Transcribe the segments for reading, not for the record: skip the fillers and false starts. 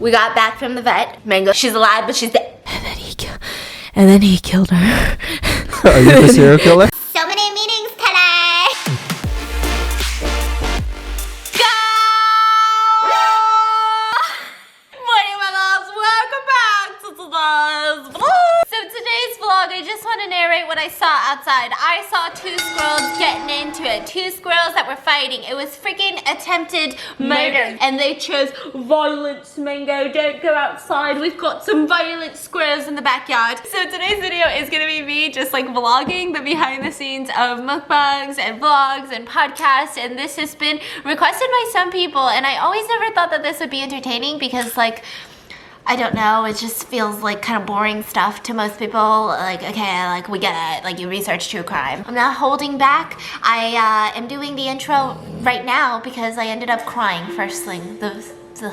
We got back from the vet. Mango, she's alive, but she's dead. And then he killed her. Are you the serial killer? So many meetings today. Go! Morning, my loves. Welcome back to today's vlog. So today's vlog, I just want to narrate what I saw outside. I saw two squirrels getting into it. Two squirrels that were fighting. It was freaking attempted murder. And they chose violence, Mango. Don't go outside. We've got some violent squirrels in the backyard. So today's video is going to be me just like vlogging the behind the scenes of mukbangs and vlogs and podcasts. And this has been requested by some people. And I always never thought that this would be entertaining because like, I don't know, it just feels like kind of boring stuff to most people. Like, okay, like we get it, like you research true crime. I'm not holding back. I am doing the intro right now because I ended up crying first thing, the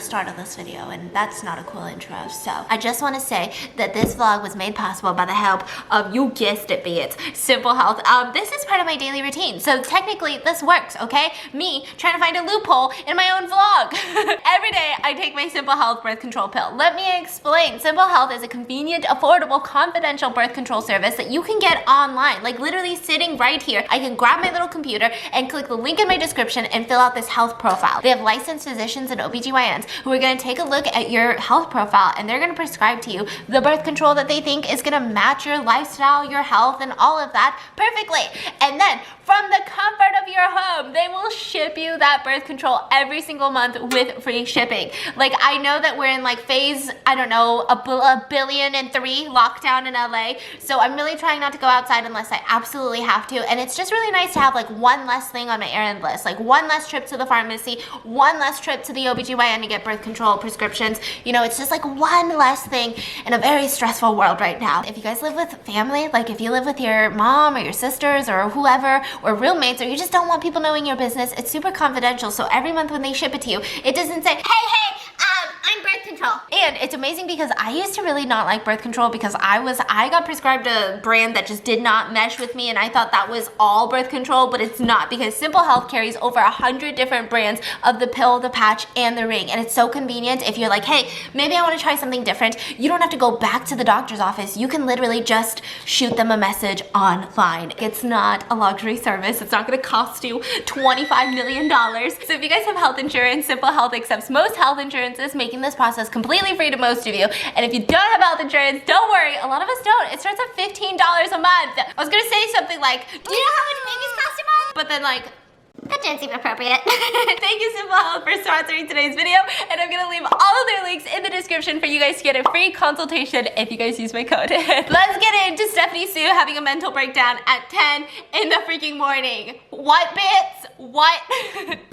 start of this video, and that's not a cool intro. So I just want to say that this vlog was made possible by the help of, you guessed it, be it, Simple Health. This is part of my daily routine, so technically this works, okay? Me trying to find a loophole in my own vlog. Every day I take my Simple Health birth control pill. Let me explain. Simple Health is a convenient, affordable, confidential birth control service that you can get online, like literally sitting right here. I can grab my little computer and click the link in my description and fill out this health profile. They have licensed physicians and OBGYNs who are going to take a look at your health profile, and they're going to prescribe to you the birth control that they think is going to match your lifestyle, your health, and all of that perfectly. And then from the comfort of your home, they will ship you that birth control every single month with free shipping. Like, I know that we're in like phase, I don't know, a 1.3 billion lockdown in LA, so I'm really trying not to go outside unless I absolutely have to. And it's just really nice to have like one less thing on my errand list, like one less trip to the pharmacy, one less trip to the OBGYN to get birth control prescriptions. You know, it's just like one less thing in a very stressful world right now. If you guys live with family, like if you live with your mom or your sisters or whoever, or roommates, or you just don't want people knowing your business, it's super confidential. So every month when they ship it to you, it doesn't say, hey, I'm birth control. And it's amazing because I used to really not like birth control because I got prescribed a brand that just did not mesh with me, and I thought that was all birth control, but it's not, because Simple Health carries over 100 different brands of the pill, the patch, and the ring. And it's so convenient. If you're like, hey, maybe I want to try something different, you don't have to go back to the doctor's office. You can literally just shoot them a message online. It's not a luxury service. It's not going to cost you $25 million. So if you guys have health insurance, Simple Health accepts most health insurances, making this process completely free to most of you. And if you don't have health insurance, don't worry. A lot of us don't. It starts at $15 a month. I was going to say something like, do you know how much babies cost a month? But then like, that didn't seem appropriate. Thank you, Simple Health, for sponsoring today's video, and I'm gonna leave all of their links in the description for you guys to get a free consultation if you guys use my code. Let's get into Stephanie Sue having a mental breakdown at 10 in the freaking morning. What, bits? What?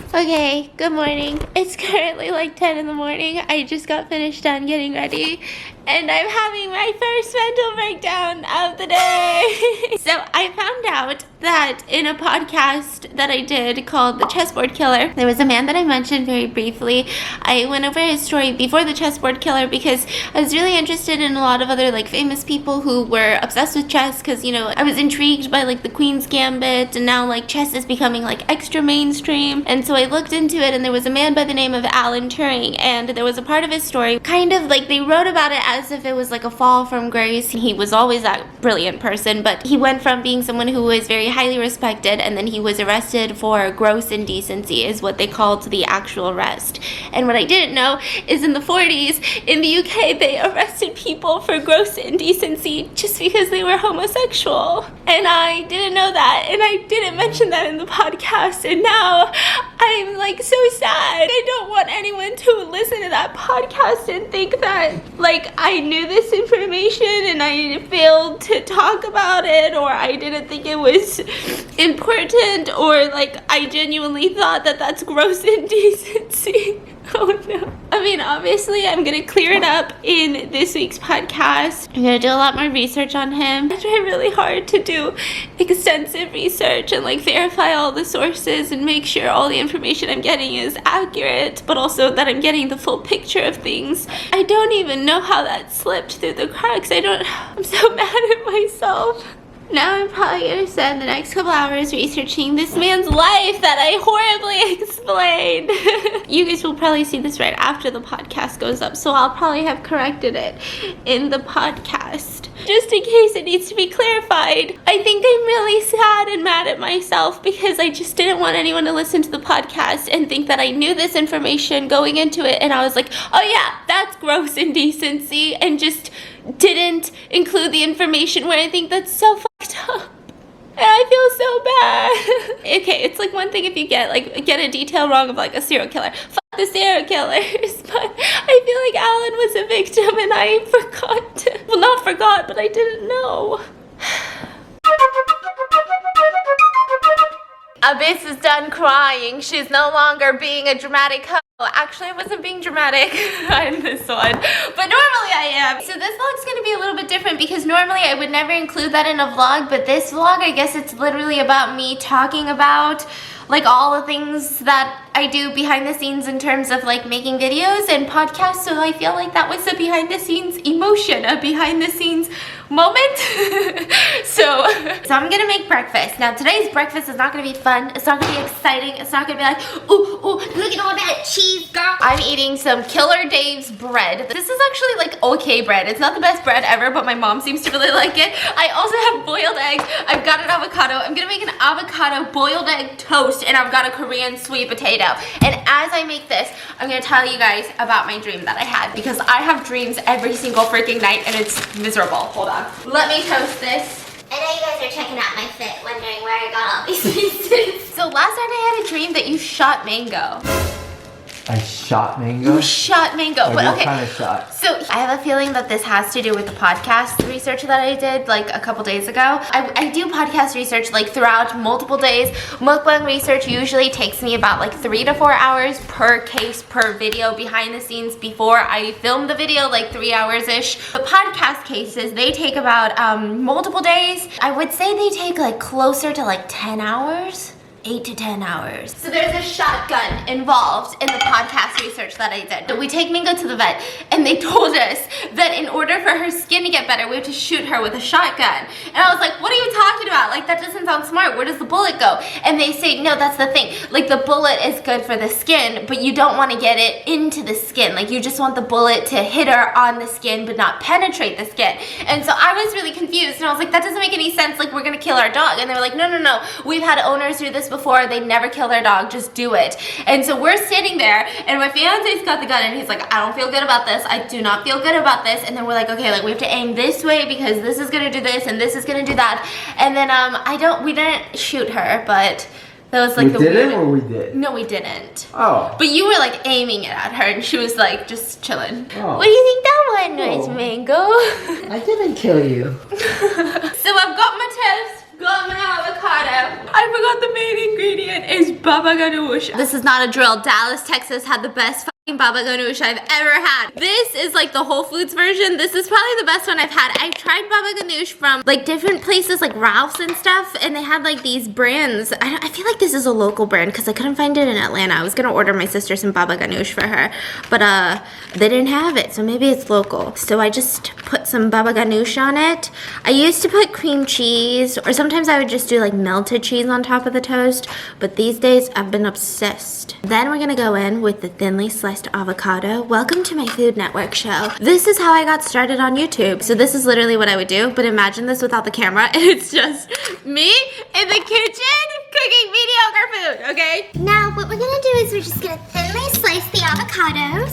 Okay, good morning. It's currently like 10 in the morning. I just got finished done getting ready, and I'm having my first mental breakdown of the day. So I found out that in a podcast that I did called The Chessboard Killer, there was a man that I mentioned very briefly. I went over his story before The Chessboard Killer because I was really interested in a lot of other like famous people who were obsessed with chess, because, you know, I was intrigued by like the Queen's Gambit, and now like chess is becoming like extra mainstream. And so I looked into it, and there was a man by the name of Alan Turing, and there was a part of his story kind of like they wrote about it as if it was like a fall from grace. He was always that brilliant person, but he went from being someone who was very highly respected, and then he was arrested for gross indecency is what they called the actual arrest. And what I didn't know is in the 40s in the UK they arrested people for gross indecency just because they were homosexual, and I didn't know that, and I didn't mention that in the podcast, and now I'm like so sad. I don't want anyone to listen to that podcast and think that like I knew this information and I failed to talk about it, or I didn't think it was important, or like I genuinely thought that that's gross indecency. Oh no. I mean, obviously I'm gonna clear it up in this week's podcast. I'm gonna do a lot more research on him. I try really hard to do extensive research and like verify all the sources and make sure all the information I'm getting is accurate, but also that I'm getting the full picture of things. I don't even know how that slipped through the cracks. I'm so mad at myself. Now I'm probably gonna spend the next couple hours researching this man's life that I horribly explained. You guys will probably see this right after the podcast goes up, so I'll probably have corrected it in the podcast. Just in case it needs to be clarified. I think I'm really sad and mad at myself because I just didn't want anyone to listen to the podcast and think that I knew this information going into it, and I was like, oh yeah, that's gross indecency, and just didn't include the information where I think that's so fucked up. And I feel so bad. Okay, it's like one thing if you get a detail wrong of like a serial killer. Fuck the serial killers. But I feel like Alan was a victim and I forgot. Well, not forgot, but I didn't know. Abyss is done crying. She's no longer being a dramatic hoe. Actually, I wasn't being dramatic in this one, but normally I am. So this vlog's gonna be a little bit different because normally I would never include that in a vlog, but this vlog, I guess it's literally about me talking about like all the things that I do behind the scenes in terms of like making videos and podcasts. So I feel like that was a behind the scenes emotion, a behind the scenes moment. so I'm gonna make breakfast. Now today's breakfast is not gonna be fun. It's not gonna be exciting. It's not gonna be like, ooh, look at all that cheese, girl. I'm eating some Killer Dave's bread. This is actually like okay bread. It's not the best bread ever, but my mom seems to really like it. I also have boiled eggs. I've got an avocado. I'm gonna make an avocado boiled egg toast, and I've got a Korean sweet potato. And as I make this, I'm gonna tell you guys about my dream that I had, because I have dreams every single freaking night and it's miserable. Hold on. Let me toast this. I know you guys are checking out my fit, wondering where I got all these pieces. So last night I had a dream that you shot mango. I shot mango? You shot mango. Like, but what okay. kind of shot? So I have a feeling that this has to do with the podcast research that I did like a couple days ago. I do podcast research like throughout multiple days. Mukbang research usually takes me about like 3 to 4 hours per case, per video behind the scenes before I film the video, like 3 hours-ish. The podcast cases, they take about multiple days. I would say they take like closer to like 10 hours. 8 to 10 hours. So there's a shotgun involved in the podcast research that I did. We take Mingo to the vet and they told us that in order for her skin to get better, we have to shoot her with a shotgun. And I was like, what are you talking about? Like, that doesn't sound smart. Where does the bullet go? And they say, no, that's the thing. Like, the bullet is good for the skin, but you don't want to get it into the skin. Like, you just want the bullet to hit her on the skin, but not penetrate the skin. And so I was really confused and I was like, that doesn't make any sense. Like, we're gonna kill our dog. And they were like, no. We've had owners do this before. They never kill their dog, just do it. And so we're sitting there and my fiance's got the gun and he's like, I don't feel good about this. I do not feel good about this. And then we're like, okay, like we have to aim this way because this is gonna do this and this is gonna do that. And then we didn't shoot her, but that was like we didn't or we did? No, we didn't. Oh. But you were like aiming it at her and she was like just chilling. Oh. What do you think that one was, Mango? I didn't kill you. So I've got my toast. Got my avocado. I forgot the main ingredient is baba ganoush. This is not a drill. Dallas, Texas had the best fucking baba ganoush I've ever had. This is like the Whole Foods version. This is probably the best one I've had. I tried baba ganoush from like different places like Ralph's and stuff, and they had like these brands. I feel like this is a local brand because I couldn't find it in Atlanta. I was gonna order my sister some baba ganoush for her, but they didn't have it, so maybe it's local. So I just put some baba ganoush on it. I used to put cream cheese, or sometimes I would just do like melted cheese on top of the toast, but these days I've been obsessed. Then we're gonna go in with the thinly sliced avocado. Welcome to my Food Network show. This is how I got started on YouTube. So this is literally what I would do, but imagine this without the camera. It's just me in the kitchen cooking mediocre food, okay? Now what we're gonna do is we're just gonna thinly slice the avocados,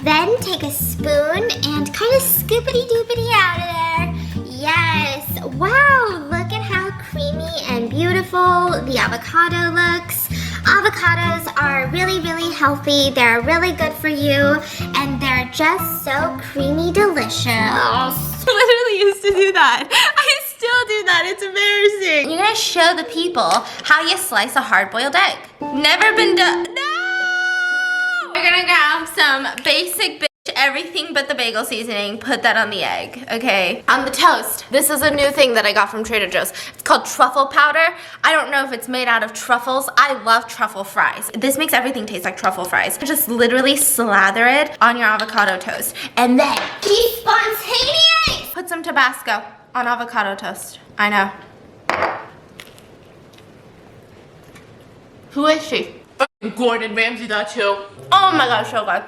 then take a spoon and kind of scoopity-doopity out of there. Yes, wow, look at how creamy and beautiful the avocado looks. Avocados are really, really healthy. They're really good for you, and they're just so creamy delicious. I literally used to do that. I still do that. It's embarrassing. You're gonna show the people how you slice a hard-boiled egg. Never been done. No! We're gonna grab some basic everything but the bagel seasoning, put that on the egg, okay? On the toast, this is a new thing that I got from Trader Joe's. It's called truffle powder. I don't know if it's made out of truffles. I love truffle fries. This makes everything taste like truffle fries. Just literally slather it on your avocado toast. And then, be spontaneous! Put some Tabasco on avocado toast. I know. Who is she? Gordon Ramsay, that too. Oh my gosh, so good.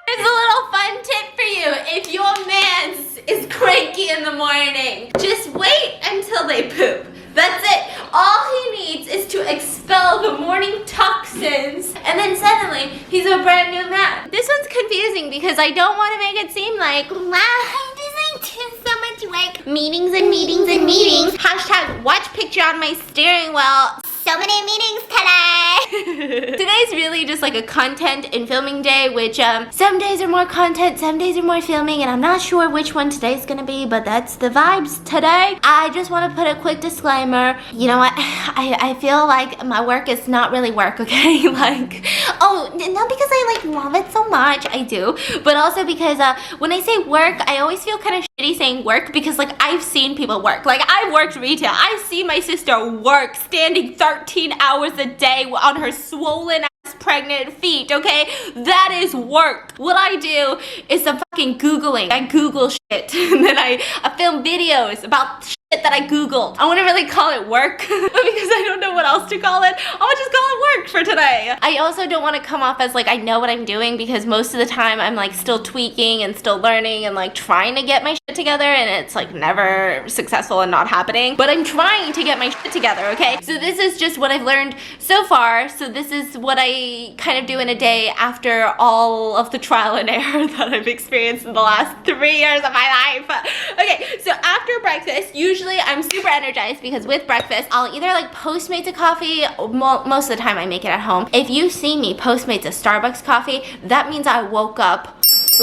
Here's a little fun tip for you. If your man is cranky in the morning, just wait until they poop. That's it. All he needs is to expel the morning toxins, and then suddenly he's a brand new man. This one's confusing because I don't want to make it seem like, wow, this ain't so much work. Meetings and meetings and meetings. Hashtag watch picture on my steering wheel. So many meetings today. Today's really just like a content and filming day, which some days are more content, some days are more filming, and I'm not sure which one today's gonna be, but that's the vibes today. I just want to put a quick disclaimer. You know what? I feel like my work is not really work, okay? Like, oh, not because I like love it so much, I do, but also because when I say work, I always feel kind of shitty saying work because like I've seen people work. Like I've worked retail. I've seen my sister work standing 13 hours a day on her swollen ass pregnant feet, okay? That is work. What I do is some fucking Googling. I Google shit and then I film videos about shit that I Googled. I wouldn't really call it work because I don't know what else to call it. I'll just call it work for today. I also don't want to come off as like I know what I'm doing because most of the time I'm like still tweaking and still learning and like trying to get my shit together, and it's like never successful and not happening. But I'm trying to get my shit together, okay? So this is just what I've learned so far. So this is what I kind of do in a day after all of the trial and error that I've experienced in the last 3 years of my life. Okay, so after breakfast, usually I'm super energized because with breakfast, I'll either like Postmates a coffee, most of the time I make it at home. If you see me Postmates a Starbucks coffee, that means I woke up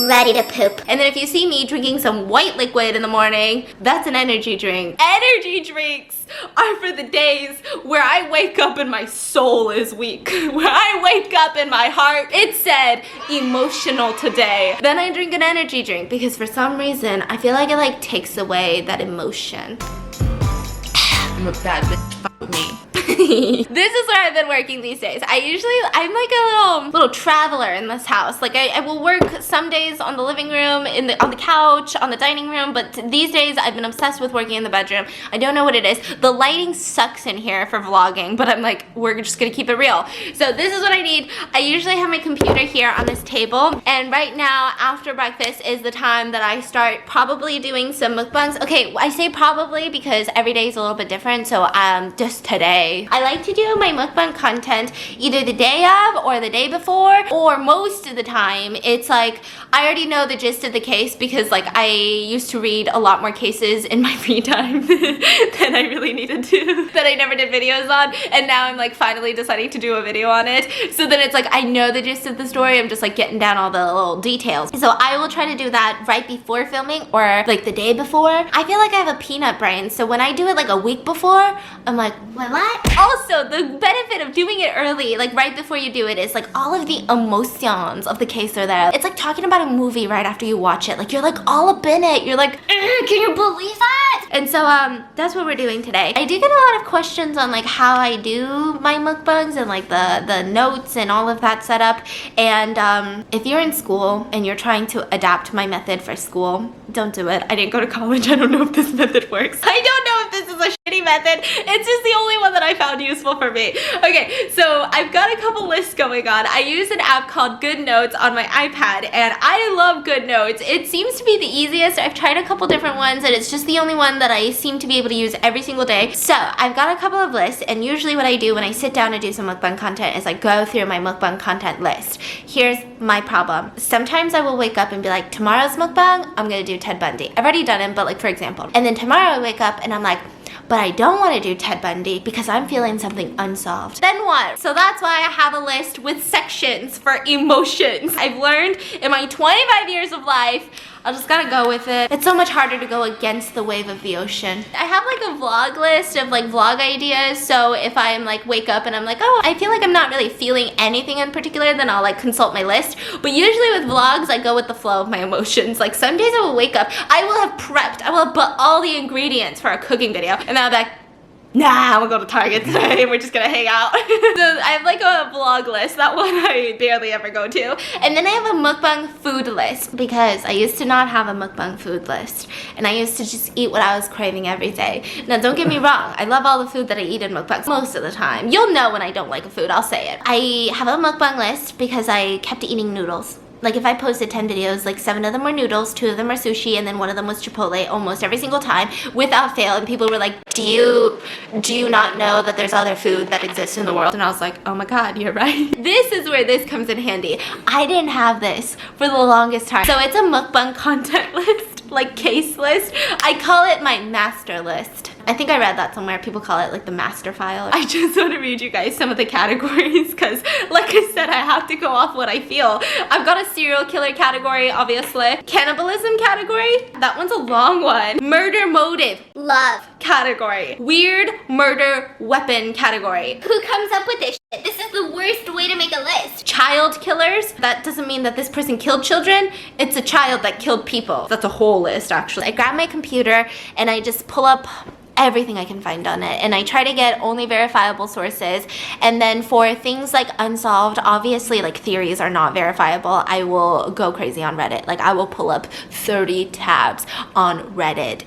Ready to poop. and then if you see me drinking some white liquid in the morning, that's an energy drink. Energy drinks are for the days where I wake up and my soul is weak. Where I wake up and my heart, it said emotional today. Then I drink an energy drink because for some reason, I feel like it like takes away that emotion. I'm a bad bitch. Fuck with me. This is where I've been working these days. I'm like a little traveler in this house. Like I will work some days on the living room, on the couch, on the dining room, but these days I've been obsessed with working in the bedroom. I don't know what it is. The lighting sucks in here for vlogging, but I'm like, we're just gonna keep it real. So this is what I need. I usually have my computer here on this table, and right now after breakfast is the time that I start probably doing some mukbangs. Okay, I say probably because every day is a little bit different, so just today. I like to do my mukbang content either the day of or the day before, or most of the time it's like I already know the gist of the case because like I used to read a lot more cases in my free time than I really needed to, that I never did videos on, and now I'm like finally deciding to do a video on it. So then it's like I know the gist of the story, I'm just like getting down all the little details. So I will try to do that right before filming or like the day before. I feel like I have a peanut brain, so when I do it like a week before, I'm like, wait, what? Also, the benefit of doing it early, like right before you do it, is like all of the emotions of the case are there. It's like talking about a movie right after you watch it. Like you're like all up in it. You're like, can you believe that? And so that's what we're doing today. I do get a lot of questions on like how I do my mukbangs and like the notes and all of that setup. And if you're in school and you're trying to adapt my method for school, don't do it. I didn't go to college. I don't know if this method works. I don't know if this is a shitty method. It's just the only one that I found useful for me. Okay, so I've got a couple lists going on. I use an app called Good Notes on my iPad, and I love Good Notes. It seems to be the easiest. I've tried a couple different ones, and it's just the only one that I seem to be able to use every single day. So I've got a couple of lists, and usually what I do when I sit down and do some mukbang content is I go through my mukbang content list. Here's my problem. Sometimes I will wake up and be like, tomorrow's mukbang, I'm gonna do Ted Bundy. I've already done him, but like for example. And then tomorrow I wake up and I'm like, but I don't want to do Ted Bundy because I'm feeling something unsolved. Then what? So that's why I have a list with sections for emotions. I've learned in my 25 years of life, I just gotta go with it. It's so much harder to go against the wave of the ocean. I have like a vlog list of like vlog ideas, so if I'm like wake up and I'm like, oh, I feel like I'm not really feeling anything in particular, then I'll like consult my list. But usually with vlogs, I go with the flow of my emotions. Like some days I will wake up, I will have prepped, I will have put all the ingredients for a cooking video, and I'll be like, nah, I'm gonna go to Target today and we're just gonna hang out. So I have like a vlog list, that one I barely ever go to. And then I have a mukbang food list because I used to not have a mukbang food list. And I used to just eat what I was craving every day. Now don't get me wrong, I love all the food that I eat in mukbangs most of the time. You'll know when I don't like a food, I'll say it. I have a mukbang list because I kept eating noodles. Like if I posted 10 videos, like 7 of them were noodles, 2 of them were sushi, and then 1 of them was Chipotle almost every single time without fail. And people were like, do you not know that there's other food that exists in the world? And I was like, oh my God, you're right. This is where this comes in handy. I didn't have this for the longest time. So it's a mukbang content list, like case list. I call it my master list. I think I read that somewhere. People call it like the master file. I just want to read you guys some of the categories because like I said, I have to go off what I feel. I've got a serial killer category, obviously. Cannibalism category. That one's a long one. Murder motive. Love. Category. Weird murder weapon category. Who comes up with this shit? This is the worst way to make a list. Child killers. That doesn't mean that this person killed children. It's a child that killed people. That's a whole list actually. I grab my computer and I just pull up everything I can find on it, and I try to get only verifiable sources. And then for things like unsolved, obviously like theories are not verifiable, I will go crazy on Reddit. Like I will pull up 30 tabs on Reddit.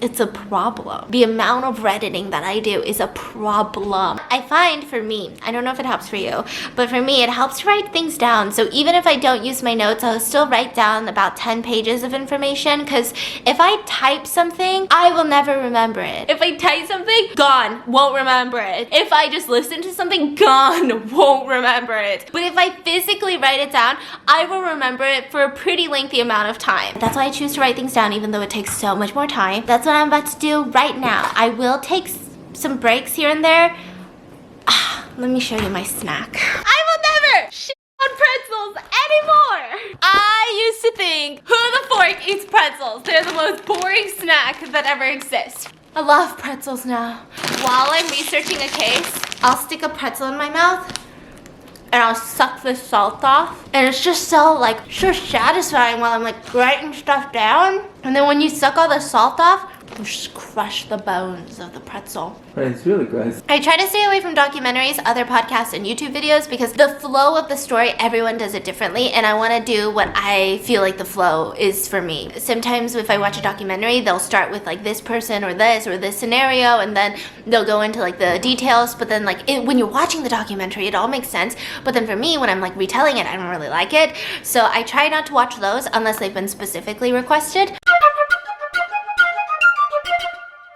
It's a problem. The amount of Redditing that I do is a problem. I find for me, I don't know if it helps for you, but for me it helps to write things down. So even if I don't use my notes, I'll still write down about 10 pages of information, because if I type something, I will never remember it. If I type something, gone, won't remember it. If I just listen to something, gone, won't remember it. But if I physically write it down, I will remember it for a pretty lengthy amount of time. That's why I choose to write things down, even though it takes so much more time. That's what I'm about to do right now. I will take some breaks here and there. Let me show you my snack. I will never shit on pretzels anymore. I used to think, who the fork eats pretzels? They're the most boring snack that ever exists. I love pretzels now. While I'm researching a case, I'll stick a pretzel in my mouth and I'll suck the salt off. And it's just so satisfying while I'm like writing stuff down. And then when you suck all the salt off, you just crush the bones of the pretzel. But it's really gross. I try to stay away from documentaries, other podcasts, and YouTube videos because the flow of the story, everyone does it differently, and I want to do what I feel like the flow is for me. Sometimes if I watch a documentary, they'll start with like this person or this scenario, and then they'll go into like the details, but then when you're watching the documentary, it all makes sense. But then for me, when I'm like retelling it, I don't really like it. So I try not to watch those unless they've been specifically requested.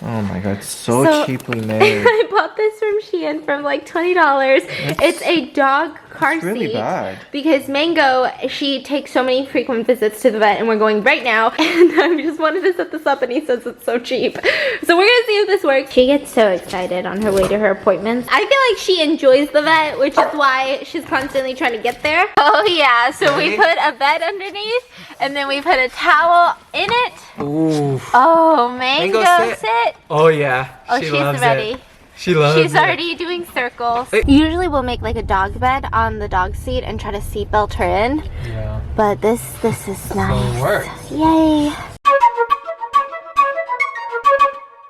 Oh my God, so cheaply made. I bought this from Shein for like $20. It's a dog car seat. Really bad. Because Mango, she takes so many frequent visits to the vet, and we're going right now. And I just wanted to set this up, and he says it's so cheap. So we're gonna see if this works. She gets so excited on her way to her appointments. I feel like she enjoys the vet, which is why she's constantly trying to get there. Oh yeah, so we put a vet underneath, and then we put a towel in it. Ooh. Oh, Mango, sit. Oh yeah. Oh, she's ready. She loves it. She's already doing circles. Usually we'll make like a dog bed on the dog seat and try to seatbelt her in. Yeah. But this is nice. It works. Yay.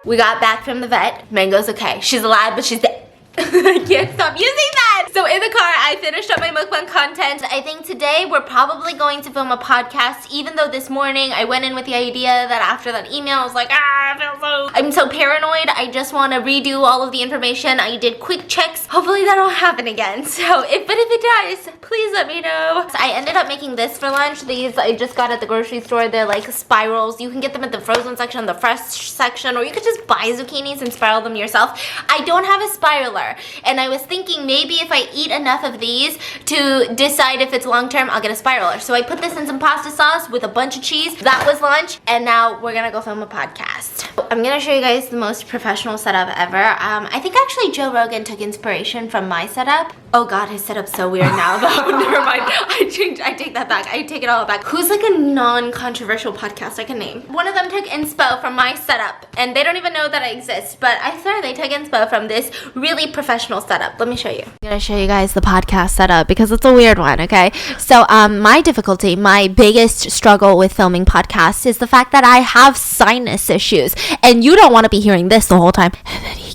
We got back from the vet. Mango's okay. She's alive, but she's dead. I can't stop using that. So in the car, I finished up my mukbang content. I think today we're probably going to film a podcast, even though this morning I went in with the idea that after that email, I was like, I'm so paranoid. I just want to redo all of the information. I did quick checks. Hopefully that won't happen again. So if it does, please let me know. So I ended up making this for lunch. These I just got at the grocery store. They're like spirals. You can get them at the frozen section, the fresh section, or you could just buy zucchinis and spiral them yourself. I don't have a spiraler. And I was thinking maybe if I eat enough of these to decide if it's long-term, I'll get a spiraler. So I put this in some pasta sauce with a bunch of cheese. That was lunch, and now we're gonna go film a podcast. I'm gonna show you guys the most professional setup ever. I think actually Joe Rogan took inspiration from my setup. Oh God, his setup's so weird now though. Never mind, I take that back. I take it all back. Who's like a non-controversial podcast I can name? One of them took inspo from my setup, and they don't even know that I exist, but I swear they took inspo from this really professional setup. Let me show you. I'm gonna show you guys the podcast setup because it's a weird one, okay? So my difficulty, my biggest struggle with filming podcasts is the fact that I have sinus issues, and you don't want to be hearing this the whole time. And then he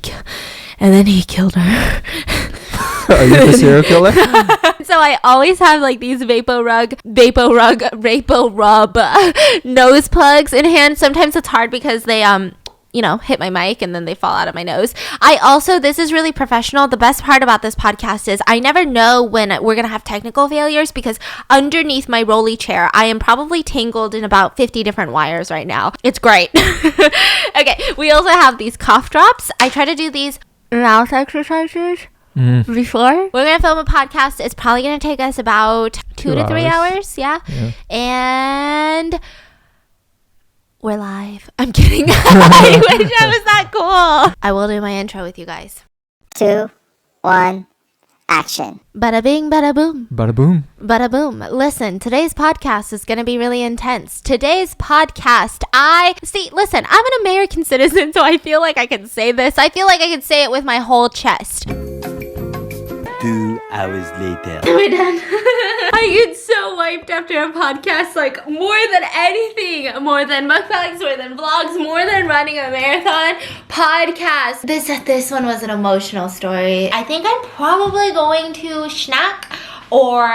and then he killed her. Are you the serial killer? So I always have like these Vapo Rub nose plugs in hand. Sometimes it's hard because they hit my mic and then they fall out of my nose. This is really professional. The best part about this podcast is I never know when we're going to have technical failures because underneath my rolly chair, I am probably tangled in about 50 different wires right now. It's great. Okay, we also have these cough drops. I try to do these mouth exercises before. We're going to film a podcast. It's probably going to take us about 2 to 3 hours. Yeah. And we're live. I'm kidding. I wish I was that cool. I will do my intro with you guys. 2, 1, action. Bada bing, bada boom. Bada boom. Bada boom. Listen, today's podcast is going to be really intense. Today's podcast, listen, I'm an American citizen, so I feel like I can say this. I feel like I can say it with my whole chest. 2 hours later. We're done. I get so wiped after a podcast, like more than anything, more than mukbangs, more than vlogs, more than running a marathon. Podcast. This one was an emotional story. I think I'm probably going to snack or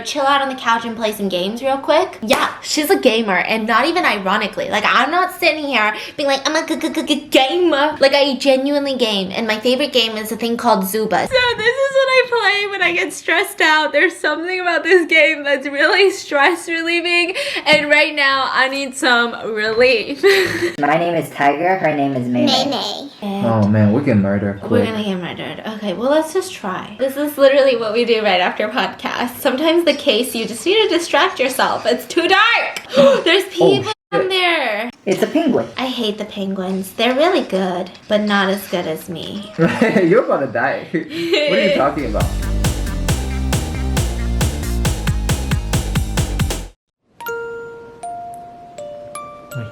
chill out on the couch and play some games real quick. Yeah, she's a gamer, and not even ironically. Like, I'm not sitting here being like, I'm a gamer. Like, I genuinely game, and my favorite game is a thing called Zuba. So this is what I play when I get stressed out. There's something about this game that's really stress relieving, and right now I need some relief. My name is Tiger, her name is May. Oh man, we get murdered quick. We're gonna get murdered. Okay, well, let's just try. This is literally what we do right after a podcast. Sometimes the case, you just need to distract yourself. It's too dark. There's people in there. It's a penguin. I hate the penguins. They're really good, but not as good as me. You're about to die. What are you talking about?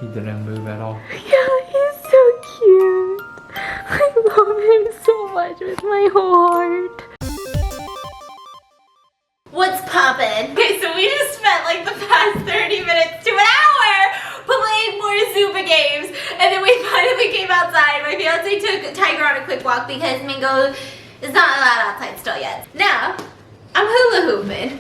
He didn't move at all. Yeah, he's so cute. I love him so much with my whole heart. What's poppin'? Okay, so we just spent like the past 30 minutes to an hour playing more Zuba games, and then we finally came outside. My fiance took Tiger on a quick walk because Mingo is not allowed outside still yet. Now, I'm hula hooping.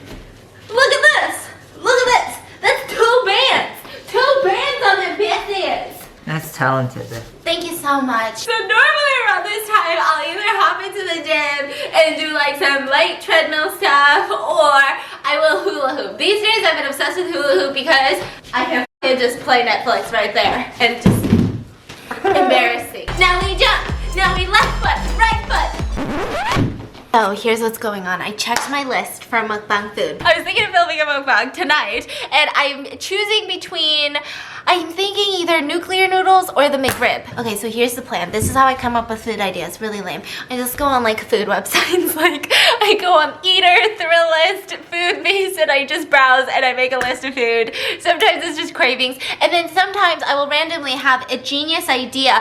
Look at this! Look at this! That's 2 bands! 2 bands on the business! That's talented. Thank you so much. So normally around this time, I'll either hop into the gym and do like some light treadmill stuff, or I will hula hoop. These days I've been obsessed with hula hoop because I can just play Netflix right there and just embarrassing. Now we jump. Now we left foot, right foot. Oh, here's what's going on. I checked my list for mukbang food. I was thinking of filming a mukbang tonight, and I'm choosing between, I'm thinking either nuclear noodles or the McRib. Okay, so here's the plan. This is how I come up with food ideas. Really lame. I just go on like food websites. Like I go on Eater, Thrillist, Foodbeast, and I just browse and I make a list of food. Sometimes it's just cravings, and then sometimes I will randomly have a genius idea.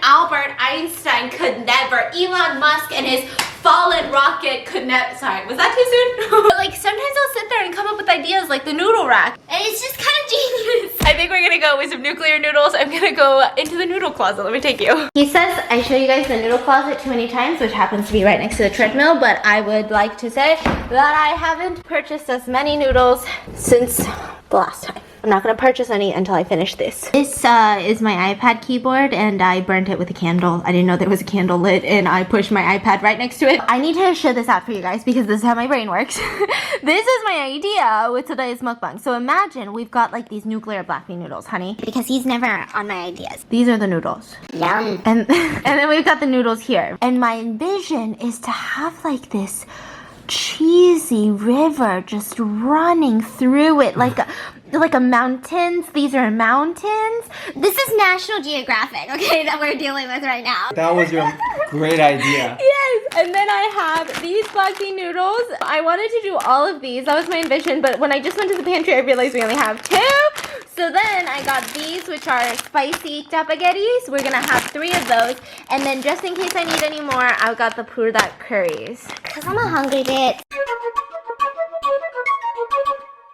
Albert Einstein could never. Elon Musk and his fallen rocket could never. Sorry, was that too soon? But like sometimes I'll sit there and come up with ideas like the noodle rack. And it's just kind of genius. I think we're gonna go with some nuclear noodles. I'm gonna go into the noodle closet. Let me take you. He says I show you guys the noodle closet too many times, which happens to be right next to the treadmill, but I would like to say that I haven't purchased as many noodles since the last time. I'm not gonna purchase any until I finish this. This is my iPad keyboard, and I burnt it with a candle. I didn't know there was a candle lit, and I pushed my iPad right next to it. I need to show this out for you guys because this is how my brain works. This is my idea with today's mukbang. So imagine we've got like these nuclear black bean noodles, honey. Because he's never on my ideas. These are the noodles. Yum. And then we've got the noodles here. And my vision is to have like this cheesy river just running through it like a mountains. These are mountains. This is National Geographic, okay, that we're dealing with right now. That was your great idea. Yes, and then I have these black bean noodles. I wanted to do all of these. That was my ambition, but when I just went to the pantry, I realized we only have 2. So then I got these, which are spicy spaghettis. We're gonna have 3 of those. And then just in case I need any more, I've got the purdat curries. Because I'm a hungry bitch.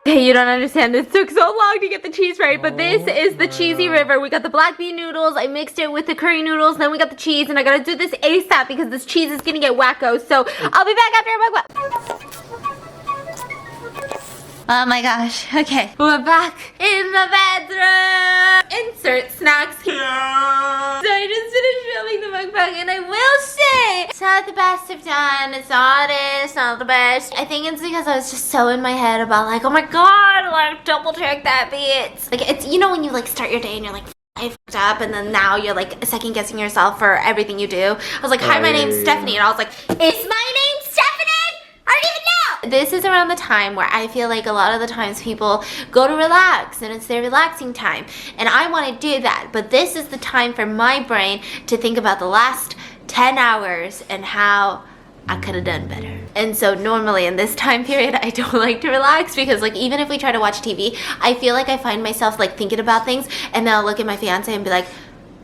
Hey, you don't understand. This took so long to get the cheese right, but this is the cheesy river. We got the black bean noodles. I mixed it with the curry noodles. Then we got the cheese, and I gotta do this ASAP because this cheese is gonna get wacko. So I'll be back after a mukbang. Oh my gosh. Okay, we're back in the bedroom. Insert snacks here. So I just finished filming the mukbang, and I will say it's not the best I've done. It's not the best. I think it's because I was just so in my head about like, oh my god, like double check that bit. Like it's, you know, when you like start your day and you're like, I fucked up, and then now you're like second guessing yourself for everything you do. I was like, hi, my name's Stephanie, and I was like, is my name Stephanie? I don't even know. This is around the time where I feel like a lot of the times people go to relax and it's their relaxing time, and I want to do that, but this is the time for my brain to think about the last 10 hours and how I could have done better. And so normally in this time period, I don't like to relax because like even if we try to watch TV, I feel like I find myself like thinking about things, and then I'll look at my fiance and be like,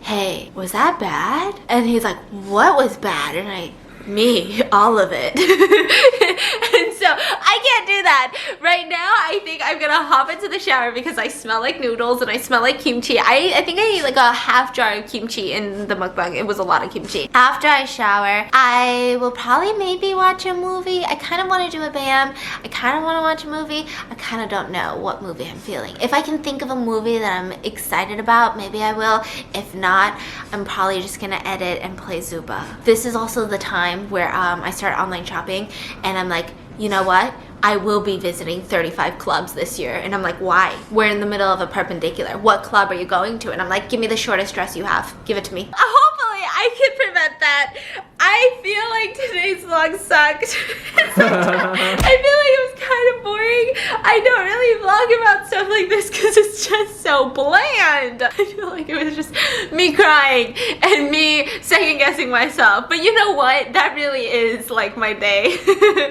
hey, was that bad? And he's like, what was bad? And me, all of it. And so I can't do that. Right now, I think I'm gonna hop into the shower because I smell like noodles and I smell like kimchi. I think I ate like a half jar of kimchi in the mukbang. It was a lot of kimchi. After I shower, I will probably maybe watch a movie. I kind of want to do a BAM. I kind of want to watch a movie. I kind of don't know what movie I'm feeling. If I can think of a movie that I'm excited about, maybe I will. If not, I'm probably just gonna edit and play Zuba. This is also the time where I start online shopping, and I'm like, you know what? I will be visiting 35 clubs this year. And I'm like, why? We're in the middle of a perpendicular. What club are you going to? And I'm like, give me the shortest dress you have. Give it to me. Hopefully I can prevent that. I feel like today's vlog sucked. I feel like it was kind of boring. I don't really vlog about stuff like this because it's just so bland. I feel like it was just me crying and me second guessing myself. But you know what? That really is like my day.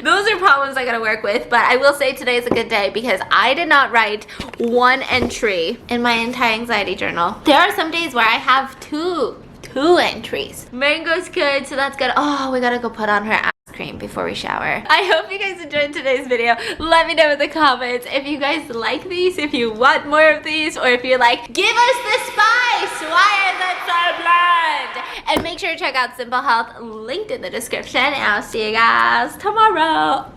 Those are problems I gotta work with. But I will say today is a good day because I did not write one entry in my anti-anxiety journal. There are some days where I have two entries. Mango's good, so that's good. Oh, we gotta go put on her ass cream before we shower. I hope you guys enjoyed today's video. Let me know in the comments if you guys like these, if you want more of these, or if you're like, give us the spice! Why is it so bland? And make sure to check out Simple Health, linked in the description, and I'll see you guys tomorrow.